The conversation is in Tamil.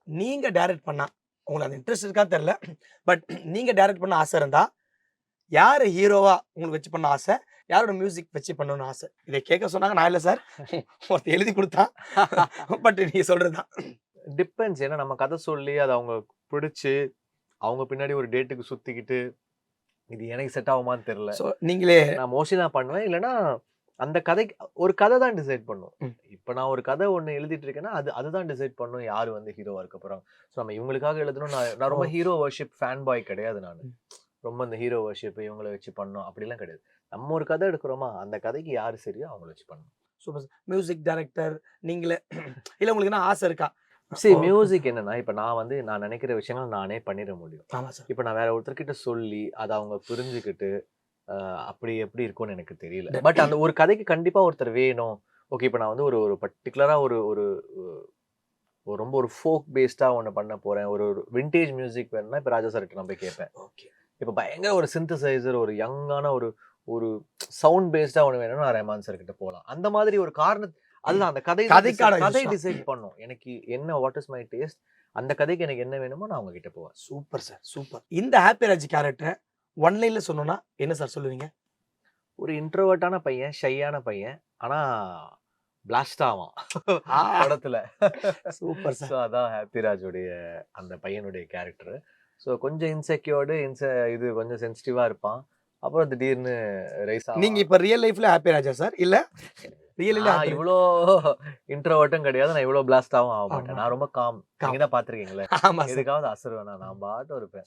நீங்க டைரக்ட் பண்ணா, உங்களுக்கு அந்த இன்ட்ரெஸ்ட் இருக்கான்னு தெரியல. பட் நீங்க டைரக்ட் பண்ண ஆசை இருந்தா, யார ஹீரோவா உங்களுக்கு வச்சு பண்ண ஆசை? யாரோட மியூசிக் வச்சு பண்ணணும்னு ஆசை? இத கேட்க சொன்னாங்க. நான் இல்ல சார். ஒருத்தன் எழுதி குடுத்தான். பட் நீங்க சொல்றது தான். டிபெண்ட்ஸ். ஏன்னா நம்ம கதை சொல்லி அத அவங்க பிடிச்சு, அவங்க பின்னாடி ஒரு டேட்டுக்கு சுத்திக்கிட்டு, இது எனக்கு செட் ஆகுமான்னு தெரியல. சோ நீங்களே நான் மோஸ்ட்லி நான் பண்ணுவேன். இல்லன்னா அந்த கதைக்கு ஒரு கதை தான் டிசைட் பண்ணும். ம். இப்ப நான் ஒரு கதை ஒண்ணு எழுதிட்டு இருக்கேன்னா, அதுதான் டிசைட் பண்ணும் யாரு வந்து ஹீரோவா இருக்க போறாங்க. சோ நம்ம இவங்களுக்காக எழுதணும். நான் ரொம்ப ஓ. ஹீரோ வொர்ஷிப் ஃபேன் பாய் கிடையாது நானு. ம். ரொம்ப இந்த ஹீரோ வொர்ஷிப் இவங்கள வச்சு பண்ணணும் அப்படிலாம் கிடையாது. நம்ம ஒரு கதை எடுக்கிறோமா, அந்த கதைக்கு யாரு சரியோ அவங்கள வச்சு பண்ணணும். Super sir. மியூசிக் டைரக்டர் நீங்களே இல்ல உங்களுக்கு என்ன ஆசை இருக்கா? மியூசிக் என்னன்னா, இப்ப நான் நினைக்கிற விஷயங்கள நானே பண்ணிற முடியும். ஆமா சார். இப்ப நான் வேற ஒருத்தர்கிட்ட சொல்லி, அத அவங்க புரிஞ்சுகிட்டு, அப்படி எப்படி இருக்கும்னு எனக்கு தெரியல. ட- பட் அந்த ஒரு கதைக்கு கண்டிப்பா ஒருத்தர் வேணும். ஓகே, இப்ப நான் வந்து ஒரு ஒரு பர்ட்டிகுலரா ஒரு ஒரு ஒரு ரொம்ப ஒரு ஃபோக் பேஸ்டா ஒண்ணு பண்ண போறேன். ஒரு ஒரு வின்டேஜ் மியூசிக் வேணும்னா, இப்ப ராஜா சார்கிட்ட நான் போய் கேட்பேன். ஓகே. இப்ப பயங்கர ஒரு சிந்தசைசர், ஒரு யங்கான ஒரு ஒரு சவுண்ட் பேஸ்டா ஒண்ணு வேணும்னா, நான் ரஹ்மான் சார் கிட்ட போலாம். அந்த மாதிரி ஒரு அதுதான் அந்த கதைக்கான கதை விஷயம். டிசைட் பண்ணும். எனக்கு என்ன வாட் இஸ் மை டேஸ்ட், அந்த கதைக்கு எனக்கு என்ன வேணுமோ நான் அவங்க கிட்ட போவேன். Super sir. சூப்பர். இந்த ஹாப்பி ராஜ் கேரக்டர ஒன் லைன்ல சொல்லணும்னா என்ன சார் சொல்லுவீங்க? ஒரு இன்ட்ரோவர்ட்டான பையன், ஷையான பையன். ஆனா பிளாஸ்ட் ஆவான் ஆ. படத்துல. Super sir. ஸோ அதான் ஹாப்பிராஜோடைய அந்த பையனுடைய கேரக்டர். ஸோ கொஞ்சம் இன்செக்யூர்டு இது கொஞ்சம் சென்சிட்டிவா இருப்பான். அப்புறம் திடீர்னு ரைஸ் நீங்க ஆவான். இப்ப ரியல் லைஃப்ல ஹாப்பி ராஜா சார்? இல்ல ரியல்ல நான் ஹாப்பி இவ்ளோ இன்ட்ரோவர்ட்டும் கிடையாது. நான் இவ்ளோ பிளாஸ்டாவும் ஆக மாட்டேன். ஆமா. நான் ரொம்ப காம். காம். நீங்க தான் பார்த்திருக்கீங்களே. ஆமா சார். எதுக்காவது அசருவேனா நான் பாட்டும் இருப்பேன்.